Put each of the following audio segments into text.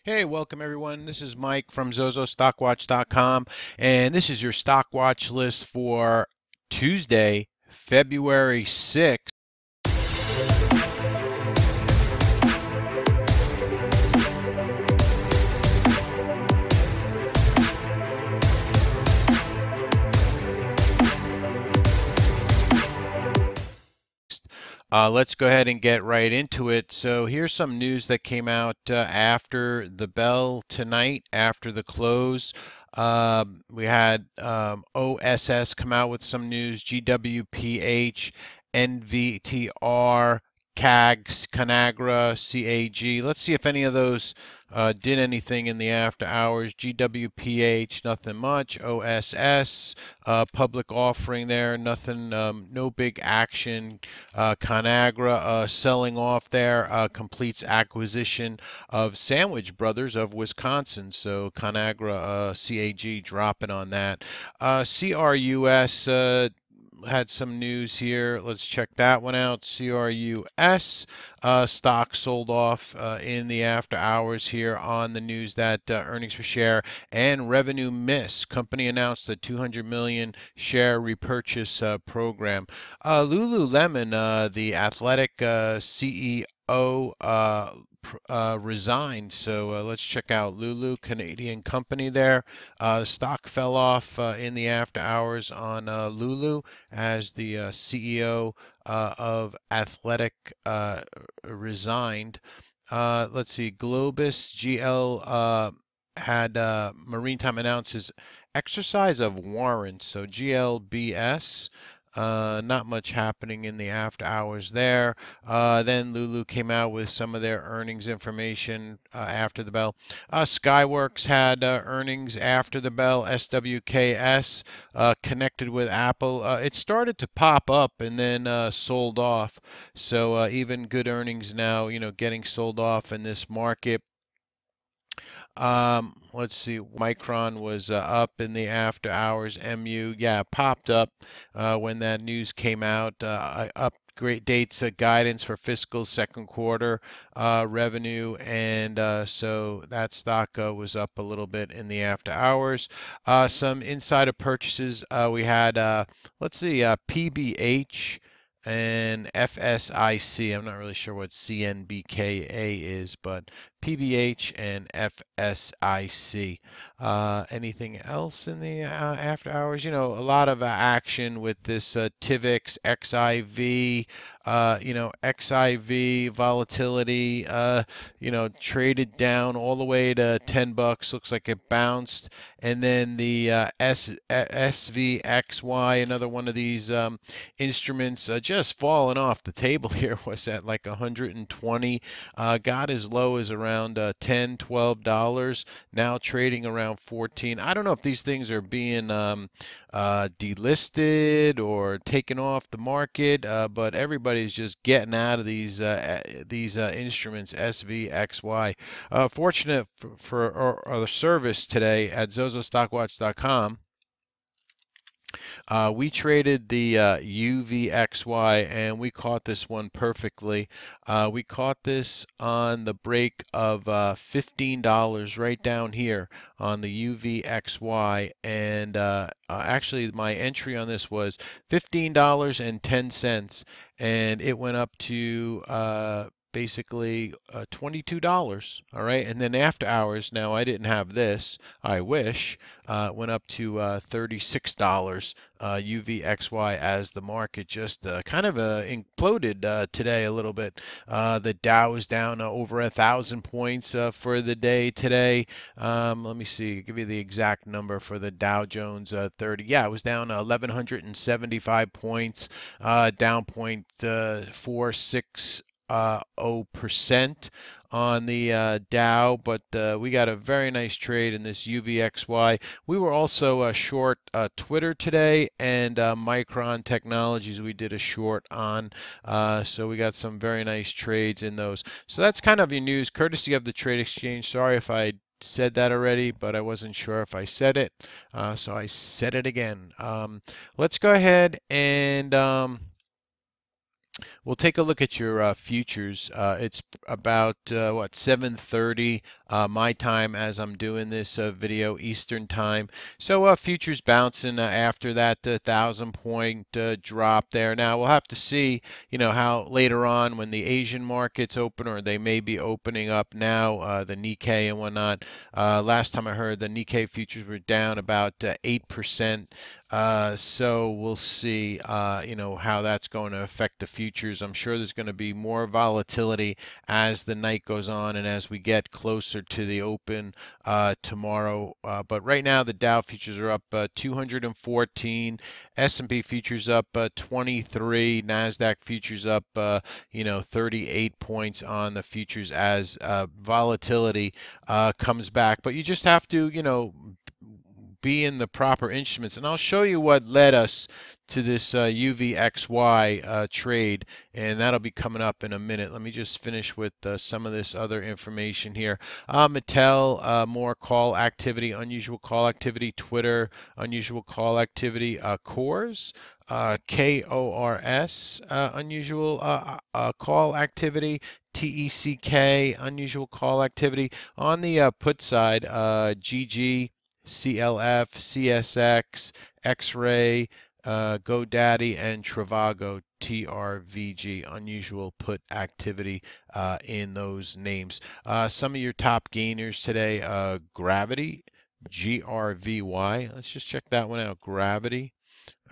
Hey, welcome everyone. This is Mike from ZozoStockWatch.com, and this is your stock watch list for Tuesday, February 6th. Let's go ahead and get right into it. So here's some news that came out after the bell tonight, after the close. We had OSS come out with some news, GWPH, NVTR, CAG, Conagra, CAG. Let's see if any of those did anything in the after hours. GWPH, nothing much. OSS, public offering there, nothing, no big action. Conagra selling off there, completes acquisition of Sandwich Brothers of Wisconsin. So Conagra, CAG dropping on that. CRUS had some news here. Let's check that one out. CRUS stock sold off in the after hours here on the news that earnings per share and revenue miss. Company announced a 200 million share repurchase program. Lululemon, the athletic CEO, resigned. So let's check out Lulu, Canadian company there. The stock fell off in the after hours on Lulu as the CEO of Athletic resigned. Let's see, Globus GL had Maritime announces exercise of warrants. So GLBS. Not much happening in the after hours there. Then Lulu came out with some of their earnings information after the bell. Skyworks had earnings after the bell. SWKS connected with Apple. It started to pop up and then sold off. So even good earnings now, getting sold off in this market. Let's see. Micron was up in the after hours. MU, yeah, popped up when that news came out. Great dates guidance for fiscal second quarter revenue, and so that stock was up a little bit in the after hours. Some insider purchases. We had, let's see, PBH and FSIC. I'm not really sure what CNBKA is, but PBH and FSIC. Anything else in the after hours? A lot of action with this TIVX, XIV, XIV volatility, traded down all the way to 10 bucks. Looks like it bounced. And then the SVXY, another one of these instruments, just falling off the table here, was at like 120. Got as low as around $10, $12, now trading around 14. I don't know if these things are being delisted or taken off the market, but everybody's just getting out of these instruments, SVXY. Fortunate for our service today at ZozoStockWatch.com. We traded the UVXY and we caught this one perfectly. We caught this on the break of $15 right down here on the UVXY. And actually, my entry on this was $15.10, and it went up to basically $22. All right. And then after hours, now I didn't have this, I wish, went up to $36 UVXY as the market just kind of imploded today a little bit. The Dow is down over 1,000 points for the day today. Let me see, give you the exact number for the Dow Jones 30. Yeah, it was down 1,175 points, down 0.46 0% on the Dow, but we got a very nice trade in this UVXY. We were also short Twitter today, and Micron Technologies we did a short on, so we got some very nice trades in those. So that's kind of your news, courtesy of the Trade Exchange. Sorry if I said that already, but I wasn't sure if I said it, so I said it again. Let's go ahead and We'll take a look at your futures. It's about what 7:30 my time as I'm doing this video Eastern time. So futures bouncing after that 1,000 point drop there. Now we'll have to see, how later on when the Asian markets open, or they may be opening up now, the Nikkei and whatnot. Last time I heard, the Nikkei futures were down about 8%. So we'll see, how that's going to affect the futures. I'm sure there's going to be more volatility as the night goes on and as we get closer to the open tomorrow. But right now, the Dow futures are up 214, S&P futures up 23, Nasdaq futures up, 38 points on the futures as volatility comes back. But you just have to, be in the proper instruments. And I'll show you what led us to this UVXY trade, and that'll be coming up in a minute. Let me just finish with some of this other information here. Mattel, more call activity, unusual call activity. Twitter, unusual call activity. Cores, KORS, unusual call activity. TECK, unusual call activity. On the put side, GG, CLF, CSX, X-Ray, GoDaddy, and Trivago, TRVG. Unusual put activity in those names. Some of your top gainers today, Gravity, GRVY. Let's just check that one out. Gravity.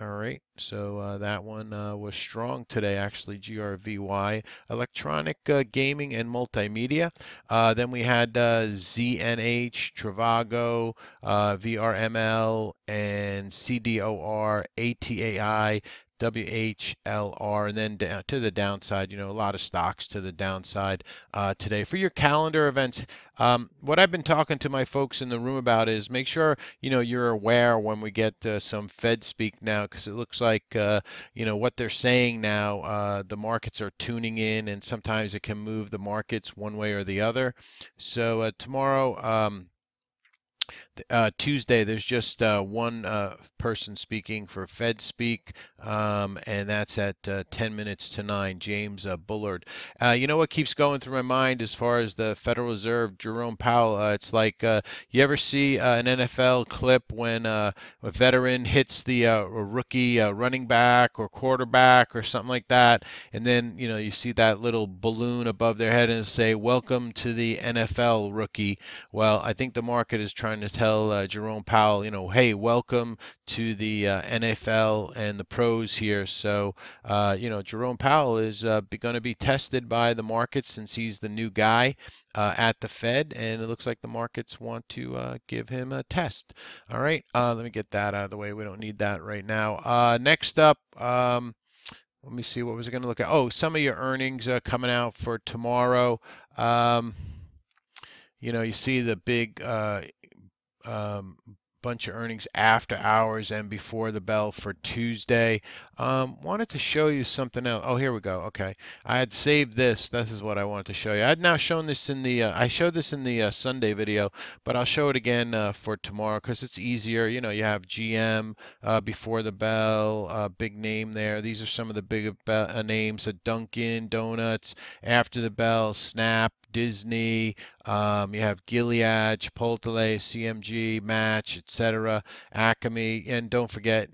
All right, so that one was strong today, actually, GRVY, electronic gaming and multimedia. Then we had ZNH, Trivago, VRML, and CDOR, ATAI, WHLR, and then down to the downside, a lot of stocks to the downside today. For your calendar events, what I've been talking to my folks in the room about is make sure, you're aware when we get some Fed speak now, because it looks like, what they're saying now, the markets are tuning in, and sometimes it can move the markets one way or the other. So tomorrow, Tuesday, there's just one person speaking for Fed Speak, and that's at 10 minutes to 9, James Bullard. You know what keeps going through my mind as far as the Federal Reserve, Jerome Powell? It's like you ever see an NFL clip when a veteran hits the rookie running back or quarterback or something like that, and then you see that little balloon above their head and say, "Welcome to the NFL, rookie." Well, I think the market is trying to tell Jerome Powell, hey, welcome to the NFL and the pros here. So, Jerome Powell is going to be tested by the market since he's the new guy at the Fed, and it looks like the markets want to give him a test. All right, let me get that out of the way. We don't need that right now. Next up, let me see, what was I going to look at? Oh, some of your earnings coming out for tomorrow. Um, you see the big um, bunch of earnings after hours and before the bell for Tuesday. Wanted to show you something else. Oh, here we go. Okay, I had saved this. This is what I wanted to show you. I had now shown this in the I showed this in the Sunday video, but I'll show it again for tomorrow because it's easier. You have GM before the bell, big name there. These are some of the big names: Dunkin' Donuts after the bell, Snap, Disney. You have Gilead, Chipotle, CMG, Match, etc., Acme, and don't forget,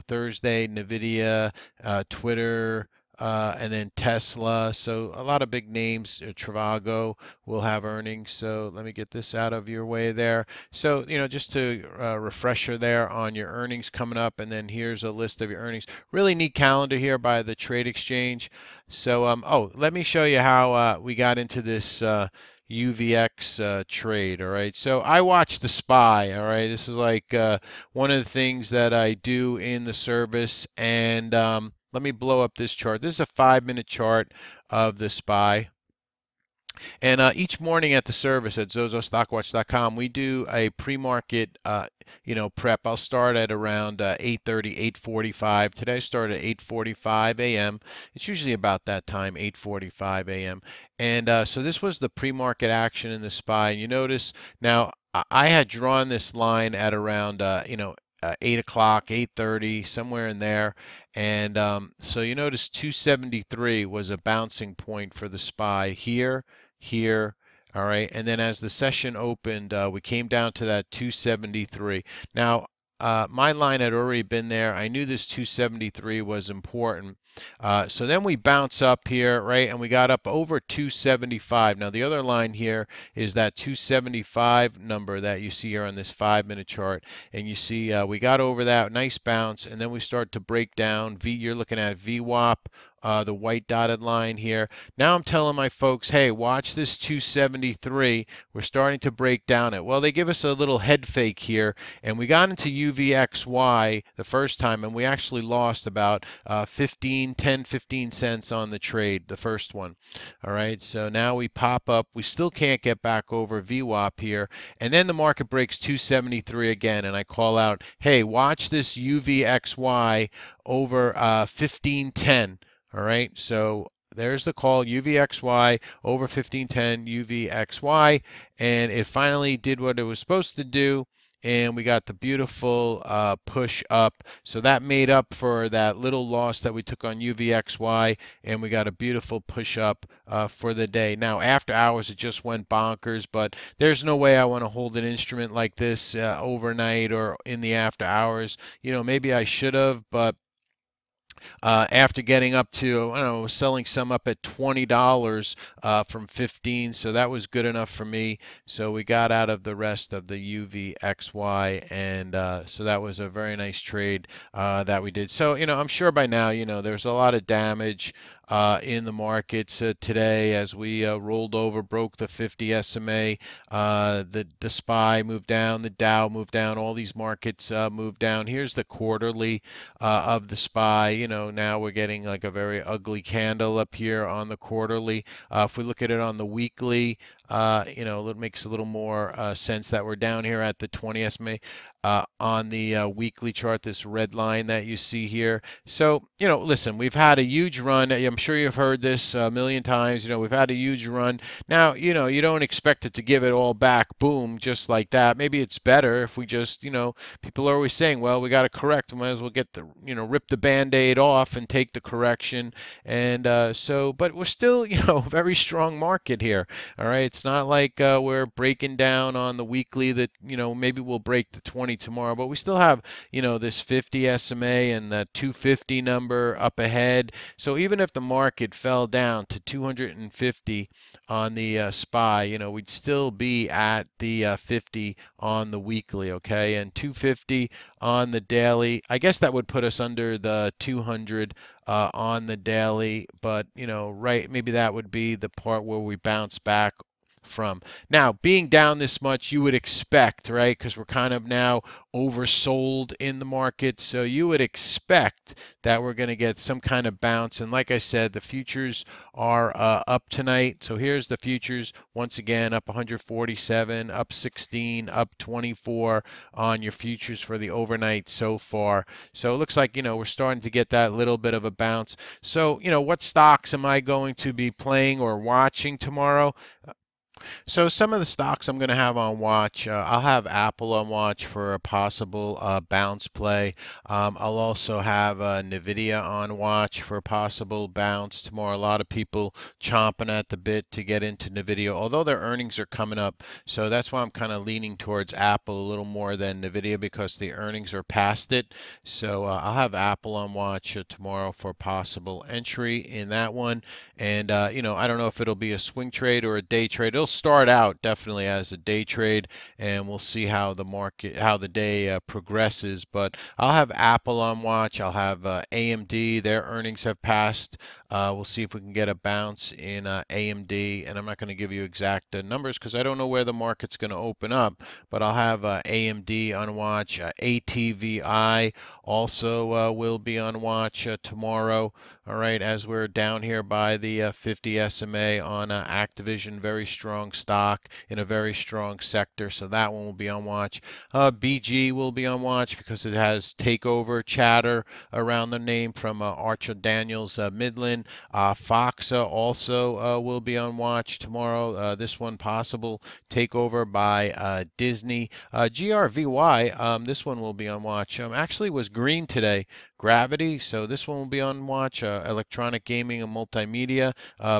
Thursday, Nvidia, Twitter, and then Tesla. So a lot of big names. Trivago will have earnings. So let me get this out of your way there. So, just to refresher there on your earnings coming up, and then here's a list of your earnings. Really neat calendar here by the Trade Exchange. So, let me show you how we got into this. UVX trade. All right, so I watch the SPY. All right, this is like one of the things that I do in the service. And let me blow up this chart. This is a 5-minute chart of the SPY. And each morning at the service at zozostockwatch.com, we do a pre-market, prep. I'll start at around 8:30, 8:45. Today I started at 8:45 a.m. It's usually about that time, 8:45 a.m. And so this was the pre-market action in the SPY. And you notice now I had drawn this line at around, 8 o'clock, 8:30, somewhere in there. And so you notice 273 was a bouncing point for the SPY here, here. All right, and then as the session opened, we came down to that 273. Now, my line had already been there. I knew this 273 was important. So then we bounce up here, right, and we got up over 275. Now, the other line here is that 275 number that you see here on this 5-minute chart. And you see we got over that nice bounce, and then we start to break down. You're looking at VWAP, the white dotted line here. Now I'm telling my folks, hey, watch this 273. We're starting to break down it. Well, they give us a little head fake here, and we got into UVXY the first time, and we actually lost about 15 cents on the trade, the first one. All right, so now we pop up. We still can't get back over VWAP here, and then the market breaks 273 again, and I call out, hey, watch this UVXY over 1510. All right, so there's the call, UVXY over 1510, UVXY, and it finally did what it was supposed to do. And we got the beautiful push up. So that made up for that little loss that we took on UVXY, and we got a beautiful push up for the day. Now, after hours, it just went bonkers, but there's no way I want to hold an instrument like this overnight or in the after hours. You know, maybe I should have, but after getting up to, I don't know, selling some up at $20 from 15, so that was good enough for me. So we got out of the rest of the UVXY, and so that was a very nice trade that we did. So, you know, I'm sure by now, you know, there's a lot of damage in the markets today as we rolled over, broke the 50 SMA. The SPY moved down, the Dow moved down, all these markets moved down. Here's the quarterly of the SPY. You know, now we're getting like a very ugly candle up here on the quarterly. If we look at it on the weekly, you know, it makes a little more sense that we're down here at the 20 SMA. On the weekly chart, this red line that you see here. So, you know, listen, we've had a huge run. I'm sure you've heard this a million times. You know, we've had a huge run. Now, you know, you don't expect it to give it all back, boom, just like that. Maybe it's better if we just, you know, people are always saying, well, we got to correct. We might as well get the, you know, rip the Band-Aid off and take the correction. And so, but we're still, you know, very strong market here. All right. It's not like we're breaking down on the weekly that, you know, maybe we'll break the 20 tomorrow, but we still have, you know, this 50 SMA and the 250 number up ahead. So even if the market fell down to 250 on the SPY, you know, we'd still be at the 50 on the weekly, okay? And 250 on the daily. I guess that would put us under the 200 on the daily, but, you know, right, maybe that would be the part where we bounce back from. Now, being down this much, you would expect, right? Because we're kind of now oversold in the market. So you would expect that we're going to get some kind of bounce. And like I said, the futures are up tonight. So here's the futures once again, up 147, up 16, up 24 on your futures for the overnight so far. So it looks like, you know, we're starting to get that little bit of a bounce. So, you know, what stocks am I going to be playing or watching tomorrow? So some of the stocks I'm going to have on watch, I'll have Apple on watch for a possible bounce play. I'll also have Nvidia on watch for a possible bounce tomorrow. A lot of people chomping at the bit to get into Nvidia, although their earnings are coming up. So that's why I'm kind of leaning towards Apple a little more than Nvidia because the earnings are past it. So I'll have Apple on watch tomorrow for possible entry in that one. And you know, I don't know if it'll be a swing trade or a day trade. It'll start out definitely as a day trade, and we'll see how the market, how the day progresses. But I'll have Apple on watch. I'll have AMD. Their earnings have passed. We'll see if we can get a bounce in AMD, and I'm not going to give you exact numbers because I don't know where the market's going to open up. But I'll have AMD on watch. ATVI also will be on watch tomorrow. All right, as we're down here by the 50 SMA on Activision, very strong stock in a very strong sector, so that one will be on watch. BG will be on watch because it has takeover chatter around the name from Archer Daniels Midland. win. Fox also will be on watch tomorrow. This one possible takeover by Disney. GRVY, this one will be on watch. Actually was green today. Gravity, so this one will be on watch. Electronic gaming and multimedia,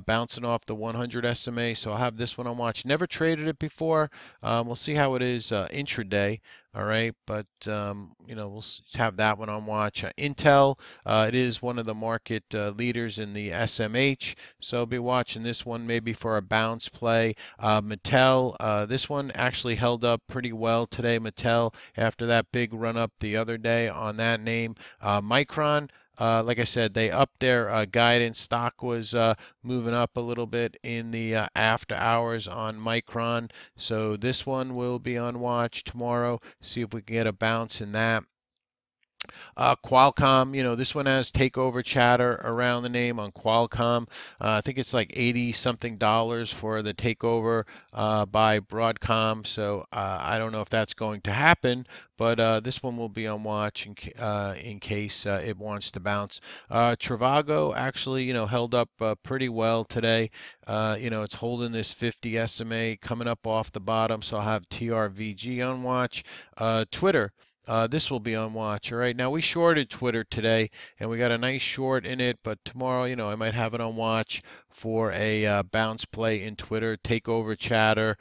bouncing off the 100 SMA. So I'll have this one on watch. Never traded it before. We'll see how it is intraday. All right, but we'll have that one on watch. Intel, it is one of the market leaders in the SMH, so be watching this one maybe for a bounce play. Mattel, this one actually held up pretty well today. Mattel after that big run up the other day on that name. Micron. Like I said, they upped their guidance. Stock was moving up a little bit in the after hours on Micron. So this one will be on watch tomorrow. See if we can get a bounce in that. Qualcomm, this one has takeover chatter around the name on Qualcomm. I think it's like 80 something dollars for the takeover by Broadcom. So I don't know if that's going to happen, but this one will be on watch in case it wants to bounce. Trivago actually, held up pretty well today. It's holding this 50 SMA coming up off the bottom, so I'll have TRVG on watch. Twitter. This will be on watch. All right. Now we shorted Twitter today, and we got a nice short in it. But tomorrow, I might have it on watch for a bounce play in Twitter, takeover chatter,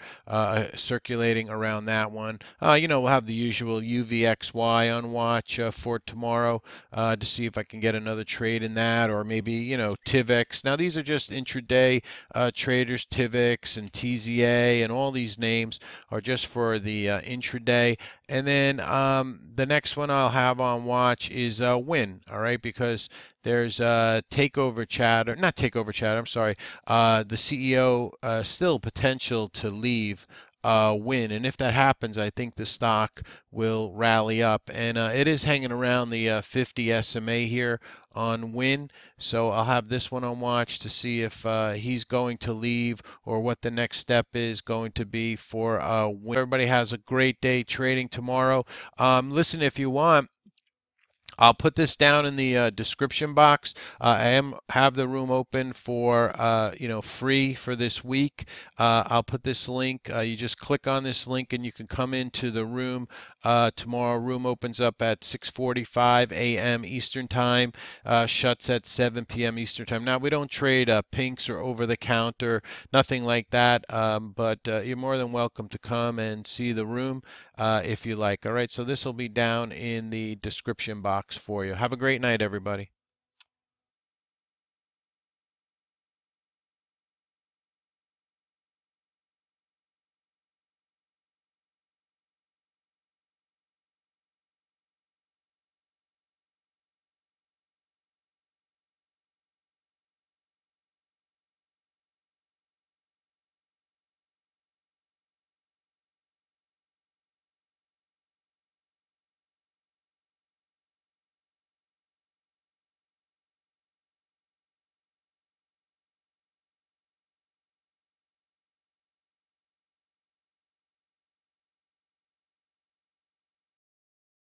circulating around that one. We'll have the usual UVXY on watch for tomorrow to see if I can get another trade in that, or maybe TIVX. Now these are just intraday traders, TIVX and TZA, and all these names are just for the intraday. And then the next one I'll have on watch is Win, all right, because there's takeover chatter, not takeover chatter, I'm sorry, the CEO still potential to leave Win. And if that happens, I think the stock will rally up. And it is hanging around the 50 SMA here on Win. So I'll have this one on watch to see if he's going to leave or what the next step is going to be for Win. Everybody has a great day trading tomorrow. Listen, if you want, I'll put this down in the description box. Have the room open for free for this week. I'll put this link. You just click on this link and you can come into the room tomorrow. Room opens up at 6:45 a.m. Eastern Time. Shuts at 7 p.m. Eastern Time. Now we don't trade pinks or over the counter, nothing like that. But you're more than welcome to come and see the room if you like. All right. So this will be down in the description box for you. Have a great night, everybody.